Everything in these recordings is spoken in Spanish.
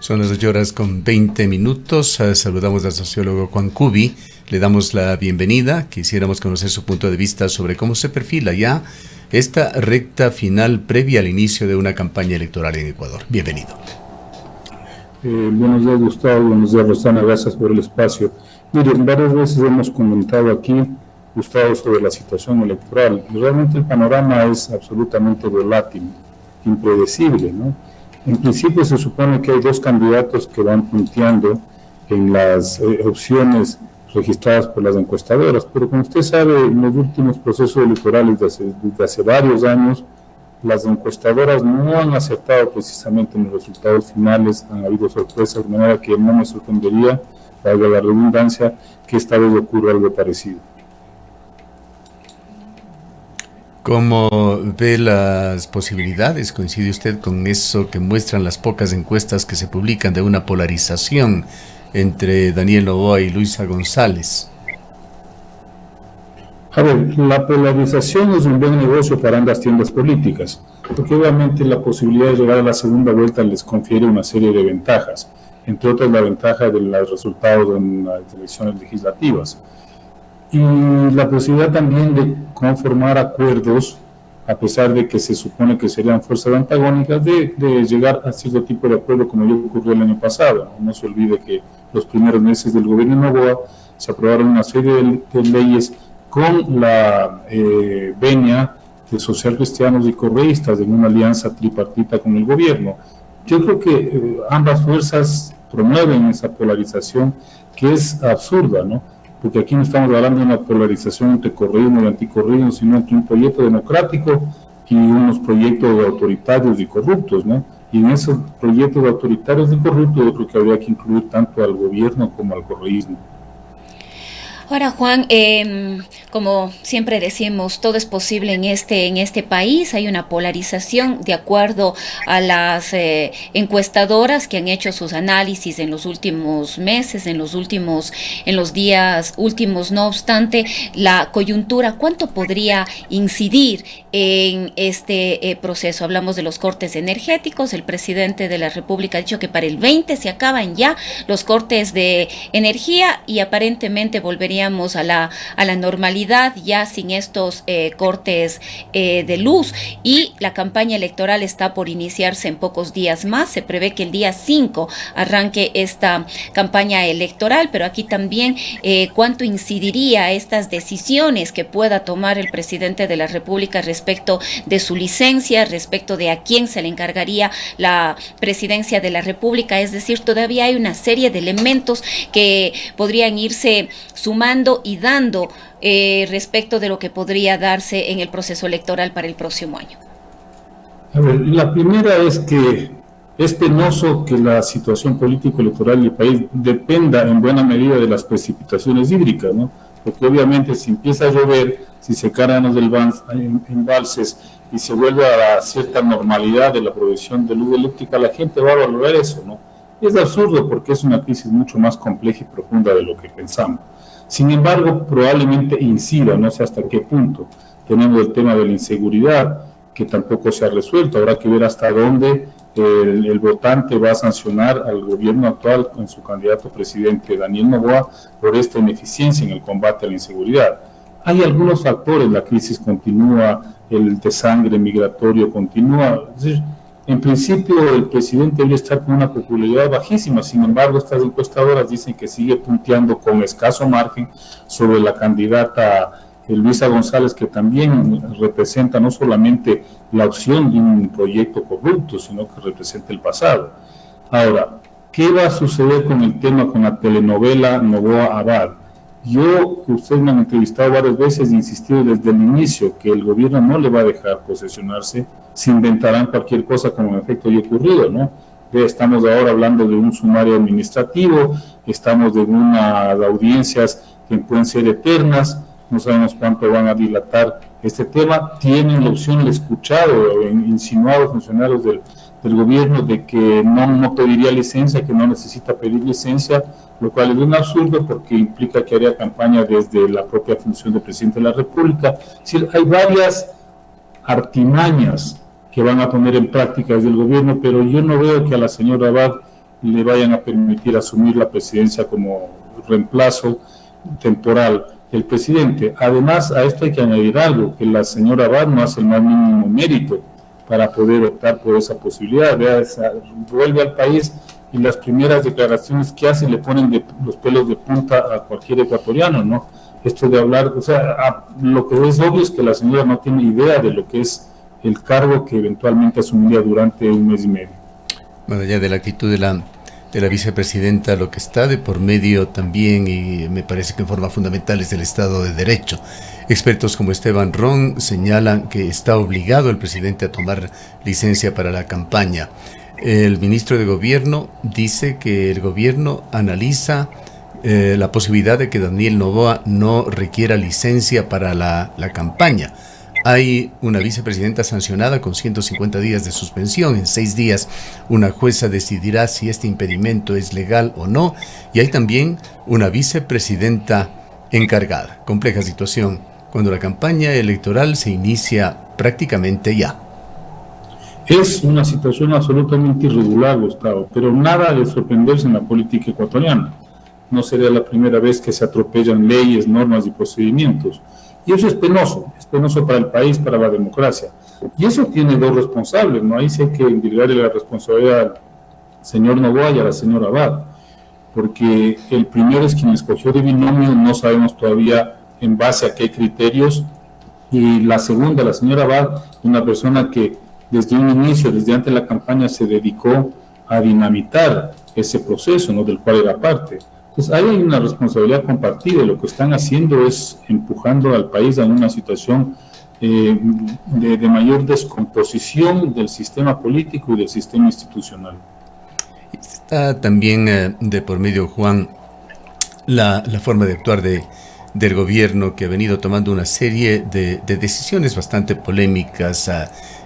Son las 8:20. Saludamos al sociólogo Juan Cubi. Le damos la bienvenida. Quisiéramos conocer su punto de vista sobre cómo se perfila ya esta recta final previa al inicio de una campaña electoral en Ecuador. Bienvenido. Buenos días, Gustavo. Buenos días, Rosana. Gracias por el espacio. Miren, varias veces hemos comentado aquí, Gustavo, sobre la situación electoral. Y realmente el panorama es absolutamente volátil, impredecible, ¿no? En principio se supone que hay dos candidatos que van punteando en las opciones registradas por las encuestadoras, pero como usted sabe, en los últimos procesos electorales desde hace varios años, las encuestadoras no han acertado precisamente en los resultados finales, han habido sorpresas, de manera que no me sorprendería, valga la redundancia, que esta vez ocurra algo parecido. ¿Cómo ve las posibilidades? ¿Coincide usted con eso que muestran las pocas encuestas que se publican de una polarización entre Daniel Noboa y Luisa González? A ver, la polarización es un buen negocio para ambas tiendas políticas, porque obviamente la posibilidad de llegar a la segunda vuelta les confiere una serie de ventajas, entre otras la ventaja de los resultados en las elecciones legislativas. Y la posibilidad también de conformar acuerdos, a pesar de que se supone que serían fuerzas antagónicas, de llegar a cierto tipo de acuerdo como ya ocurrió el año pasado. No se olvide que los primeros meses del gobierno de Noboa se aprobaron una serie de leyes con la venia de socialcristianos y correístas en una alianza tripartita con el gobierno. Yo creo que ambas fuerzas promueven esa polarización que es absurda, ¿no? Porque aquí no estamos hablando de una polarización entre correísmo y anticorreísmo, sino entre un proyecto democrático y unos proyectos autoritarios y corruptos, ¿no? Y en esos proyectos autoritarios y corruptos yo creo que habría que incluir tanto al gobierno como al correísmo. Ahora, Juan, como siempre decimos, todo es posible en este país. Hay una polarización de acuerdo a las encuestadoras que han hecho sus análisis en los últimos meses, en los días últimos. No obstante, la coyuntura, ¿cuánto podría incidir en este proceso? Hablamos de los cortes energéticos. El presidente de la República ha dicho que para el 20 se acaban ya los cortes de energía y aparentemente volveríamos a la normalidad ya sin estos cortes de luz, y la campaña electoral está por iniciarse en pocos días más. Se prevé que el día 5 arranque esta campaña electoral, pero aquí también cuánto incidiría estas decisiones que pueda tomar el presidente de la República respecto de su licencia, respecto de a quién se le encargaría la presidencia de la República. Es decir, todavía hay una serie de elementos que podrían irse sumando y dando respecto de lo que podría darse en el proceso electoral para el próximo año. A ver, la primera es que es penoso que la situación político-electoral del país dependa en buena medida de las precipitaciones hídricas, ¿no? Porque obviamente si empieza a llover, si se cargan los embalses y se vuelve a la cierta normalidad de la provisión de luz eléctrica, la gente va a valorar eso, ¿no? Y es absurdo porque es una crisis mucho más compleja y profunda de lo que pensamos. Sin embargo, probablemente incida, no sé hasta qué punto. Tenemos el tema de la inseguridad, que tampoco se ha resuelto. Habrá que ver hasta dónde el votante va a sancionar al gobierno actual con su candidato presidente Daniel Noboa por esta ineficiencia en el combate a la inseguridad. Hay algunos factores, la crisis continúa, el desangre migratorio continúa. Es decir, en principio, el presidente debe estar con una popularidad bajísima. Sin embargo, estas encuestadoras dicen que sigue punteando con escaso margen sobre la candidata Luisa González, que también representa no solamente la opción de un proyecto corrupto, sino que representa el pasado. Ahora, ¿qué va a suceder con el tema, con la telenovela Noboa Abad? Yo, que ustedes me han entrevistado varias veces, he insistido desde el inicio que el gobierno no le va a dejar posesionarse, se inventarán cualquier cosa como en efecto ya ocurrido, ¿no? Estamos ahora hablando de un sumario administrativo, estamos de unas audiencias que pueden ser eternas, no sabemos cuánto van a dilatar este tema. Tienen la opción, le he escuchado, insinuado funcionarios del gobierno de que no pediría licencia, que no necesita pedir licencia, lo cual es un absurdo porque implica que haría campaña desde la propia función de presidente de la República. Es decir, hay varias artimañas que van a poner en práctica desde el gobierno, pero yo no veo que a la señora Abad le vayan a permitir asumir la presidencia como reemplazo temporal del presidente. Además, a esto hay que añadir algo, que la señora Abad no hace el más mínimo mérito para poder optar por esa posibilidad. Vuelve al país y las primeras declaraciones que hace le ponen los pelos de punta a cualquier ecuatoriano, ¿no? Esto de hablar, o sea, lo que es obvio es que la señora no tiene idea de lo que es el cargo que eventualmente asumiría durante un mes y medio. Más allá de la actitud de la vicepresidenta, lo que está de por medio también, y me parece que en forma fundamental, es el Estado de Derecho. Expertos como Esteban Ron señalan que está obligado el presidente a tomar licencia para la campaña. El ministro de Gobierno dice que el gobierno analiza la posibilidad de que Daniel Noboa no requiera licencia para la campaña. Hay una vicepresidenta sancionada con 150 días de suspensión. En 6 días una jueza decidirá si este impedimento es legal o no. Y hay también una vicepresidenta encargada. Compleja situación cuando la campaña electoral se inicia prácticamente ya. Es una situación absolutamente irregular, Gustavo, pero nada de sorprenderse en la política ecuatoriana. No sería la primera vez que se atropellan leyes, normas y procedimientos. Y eso es penoso para el país, para la democracia. Y eso tiene dos responsables, ¿no? Ahí sí hay que endilgarle la responsabilidad al señor Noboa y a la señora Abad, porque el primero es quien escogió de binomio, no sabemos todavía en base a qué criterios, y la segunda, la señora Abad, una persona que desde un inicio, desde antes de la campaña, se dedicó a dinamitar ese proceso, ¿no?, del cual era parte. Entonces, ahí hay una responsabilidad compartida. Lo que están haciendo es empujando al país a una situación de mayor descomposición del sistema político y del sistema institucional. Está también de por medio, Juan, la forma de actuar del gobierno, que ha venido tomando una serie de decisiones bastante polémicas.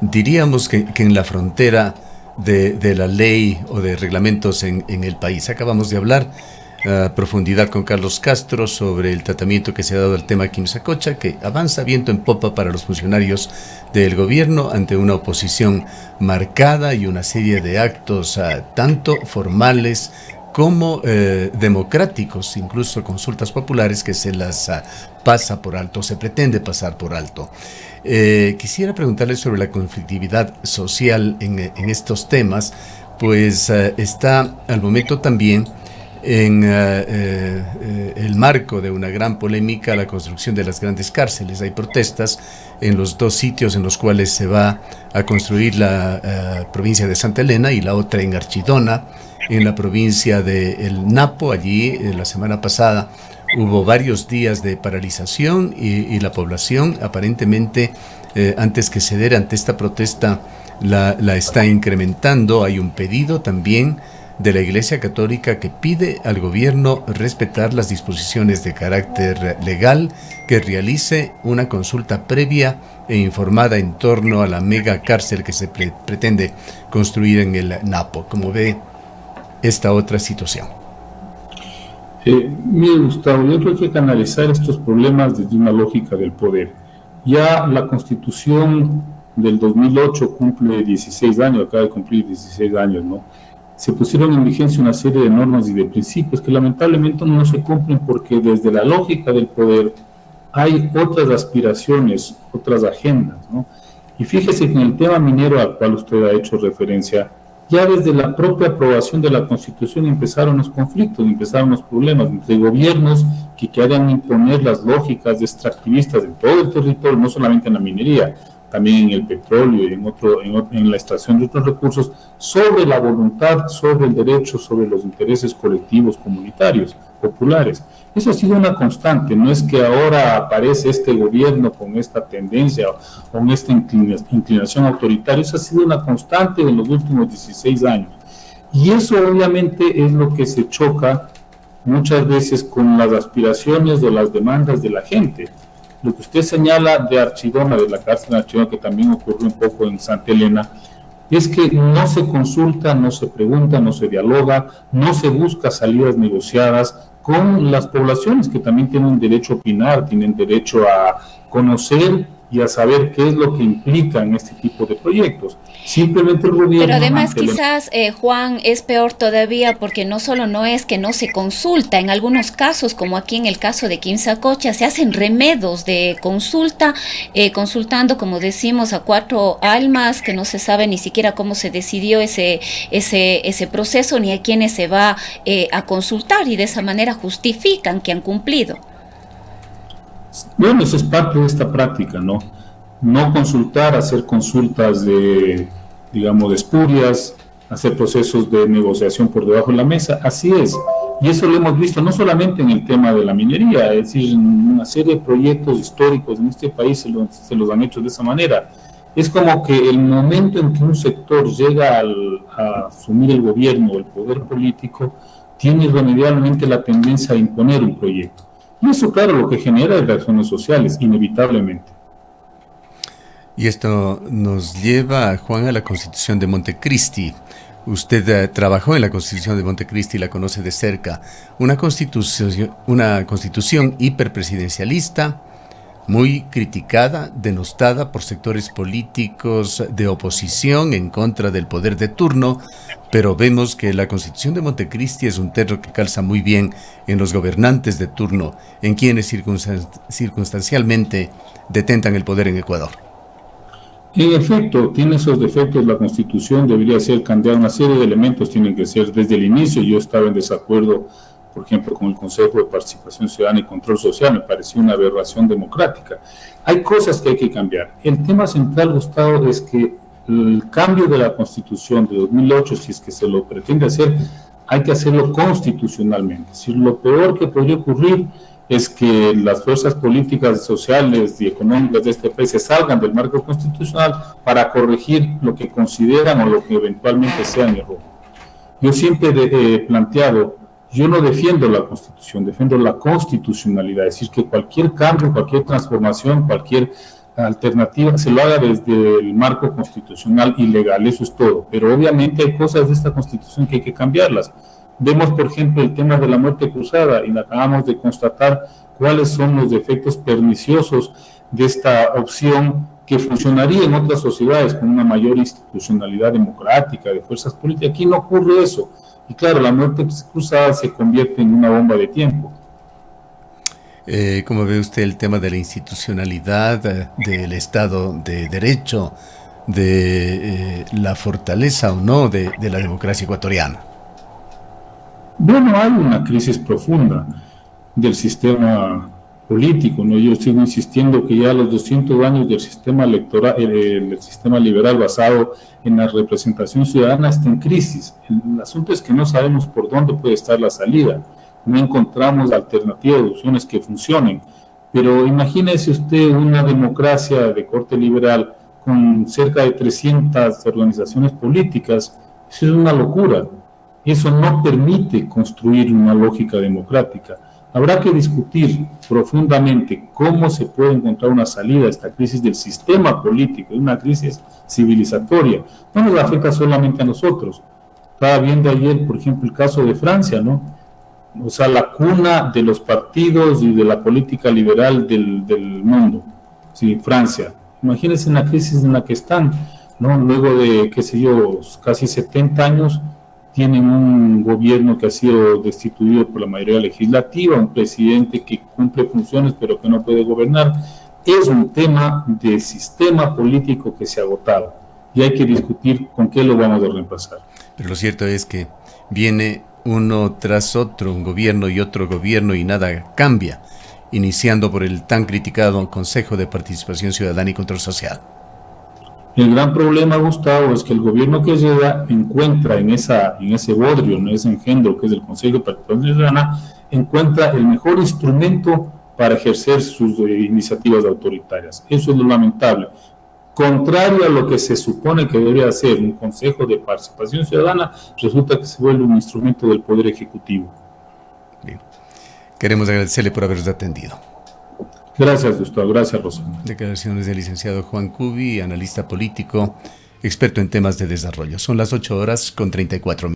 Diríamos que en la frontera de la ley o de reglamentos en el país. Acabamos de hablar a profundidad con Carlos Castro sobre el tratamiento que se ha dado al tema Quimsacocha, que avanza viento en popa para los funcionarios del gobierno ante una oposición marcada y una serie de actos tanto formales como democráticos, incluso consultas populares que se las pasa por alto, se pretende pasar por alto. Quisiera preguntarle sobre la conflictividad social en estos temas, pues está al momento también en el marco de una gran polémica la construcción de las grandes cárceles. Hay protestas en los 2 sitios en los cuales se va a construir la provincia de Santa Elena y la otra en Archidona, en la provincia de El Napo. Allí la semana pasada hubo varios días de paralización y la población aparentemente antes que ceder ante esta protesta la está incrementando. Hay un pedido también de la Iglesia Católica que pide al gobierno respetar las disposiciones de carácter legal, que realice una consulta previa e informada en torno a la mega cárcel que se pretende construir en el Napo. ¿Cómo ve esta otra situación? Mire, Gustavo, yo creo que hay que analizar estos problemas desde una lógica del poder. Ya la Constitución del 2008 cumple 16 años, acaba de cumplir 16 años, ¿no? Se pusieron en vigencia una serie de normas y de principios que lamentablemente no se cumplen porque desde la lógica del poder hay otras aspiraciones, otras agendas, ¿no? Y fíjese que en el tema minero al cual usted ha hecho referencia, ya desde la propia aprobación de la Constitución empezaron los conflictos, empezaron los problemas entre gobiernos que querían imponer las lógicas extractivistas en todo el territorio, no solamente en la minería, también en el petróleo y en la extracción de otros recursos, sobre la voluntad, sobre el derecho, sobre los intereses colectivos, comunitarios, populares. Eso ha sido una constante, no es que ahora aparece este gobierno con esta tendencia, con esta inclinación autoritaria, eso ha sido una constante en los últimos 16 años. Y eso obviamente es lo que se choca muchas veces con las aspiraciones o las demandas de la gente. Lo que usted señala de Archidona, de la cárcel de Archidona, que también ocurrió un poco en Santa Elena, es que no se consulta, no se pregunta, no se dialoga, no se busca salidas negociadas con las poblaciones que también tienen derecho a opinar, tienen derecho a conocer y a saber qué es lo que implican este tipo de proyectos. Simplemente el gobierno... Pero además quizás, Juan, es peor todavía porque no solo no es que no se consulta, en algunos casos, como aquí en el caso de Quimsacocha, se hacen remedos de consulta, consultando, como decimos, a 4 almas, que no se sabe ni siquiera cómo se decidió ese proceso, ni a quiénes se va a consultar, y de esa manera justifican que han cumplido. Bueno, eso es parte de esta práctica, ¿no? No consultar, hacer consultas digamos, espurias, hacer procesos de negociación por debajo de la mesa, así es. Y eso lo hemos visto no solamente en el tema de la minería, es decir, en una serie de proyectos históricos en este país se los han hecho de esa manera. Es como que el momento en que un sector llega a asumir el gobierno o el poder político, tiene irremediablemente la tendencia a imponer un proyecto. Y eso, claro, lo que genera es reacciones sociales, inevitablemente. Y esto nos lleva, Juan, a la Constitución de Montecristi. Usted trabajó en la Constitución de Montecristi y la conoce de cerca. Una constitución hiperpresidencialista, muy criticada, denostada por sectores políticos de oposición en contra del poder de turno, pero vemos que la Constitución de Montecristi es un terreno que calza muy bien en los gobernantes de turno, en quienes circunstancialmente detentan el poder en Ecuador. En efecto, tiene esos defectos. La Constitución debería ser cambiada. Una serie de elementos tienen que ser desde el inicio. Yo estaba en desacuerdo, por ejemplo, con el Consejo de Participación Ciudadana y Control Social. Me pareció una aberración democrática. Hay cosas que hay que cambiar. El tema central, Gustavo, es que el cambio de la Constitución de 2008, si es que se lo pretende hacer, hay que hacerlo constitucionalmente. Es decir, lo peor que podría ocurrir es que las fuerzas políticas, sociales y económicas de este país se salgan del marco constitucional para corregir lo que consideran o lo que eventualmente sea en error. Yo siempre he planteado, yo no defiendo la Constitución, defiendo la constitucionalidad, es decir, que cualquier cambio, cualquier transformación, cualquier alternativa se lo haga desde el marco constitucional y legal, eso es todo. Pero obviamente hay cosas de esta Constitución que hay que cambiarlas. Vemos, por ejemplo, el tema de la muerte cruzada y acabamos de constatar cuáles son los efectos perniciosos de esta opción que funcionaría en otras sociedades con una mayor institucionalidad democrática, de fuerzas políticas. Aquí no ocurre eso. Y claro, la muerte cruzada se convierte en una bomba de tiempo. ¿Cómo ve usted el tema de la institucionalidad, del Estado de Derecho, de la fortaleza o no de la democracia ecuatoriana? Bueno, hay una crisis profunda del sistema político, ¿no? Yo sigo insistiendo que ya a los 200 años del sistema electoral, el sistema liberal basado en la representación ciudadana está en crisis. El asunto es que no sabemos por dónde puede estar la salida, no encontramos alternativas, opciones que funcionen. Pero imagínese usted una democracia de corte liberal con cerca de 300 organizaciones políticas, eso es una locura. Eso no permite construir una lógica democrática. Habrá que discutir profundamente cómo se puede encontrar una salida a esta crisis del sistema político, una crisis civilizatoria. No nos afecta solamente a nosotros. Estaba viendo ayer, por ejemplo, el caso de Francia, ¿no? O sea, la cuna de los partidos y de la política liberal del mundo. Sí, Francia. Imagínense la crisis en la que están, ¿no? Luego de, qué sé yo, casi 70 años, tienen un gobierno que ha sido destituido por la mayoría legislativa, un presidente que cumple funciones pero que no puede gobernar. Es un tema de sistema político que se ha agotado y hay que discutir con qué lo vamos a reemplazar. Pero lo cierto es que viene uno tras otro, un gobierno y otro gobierno, y nada cambia, iniciando por el tan criticado Consejo de Participación Ciudadana y Control Social. El gran problema, Gustavo, es que el gobierno que llega encuentra en ese bodrio, en ese engendro que es el Consejo de Participación Ciudadana, encuentra el mejor instrumento para ejercer sus iniciativas autoritarias. Eso es lo lamentable. Contrario a lo que se supone que debería ser un Consejo de Participación Ciudadana, resulta que se vuelve un instrumento del Poder Ejecutivo. Bien. Queremos agradecerle por habernos atendido. Gracias, Gustavo. Gracias, Rosana. Declaraciones del licenciado Juan Cubi, analista político, experto en temas de desarrollo. Son las 8:34 minutos.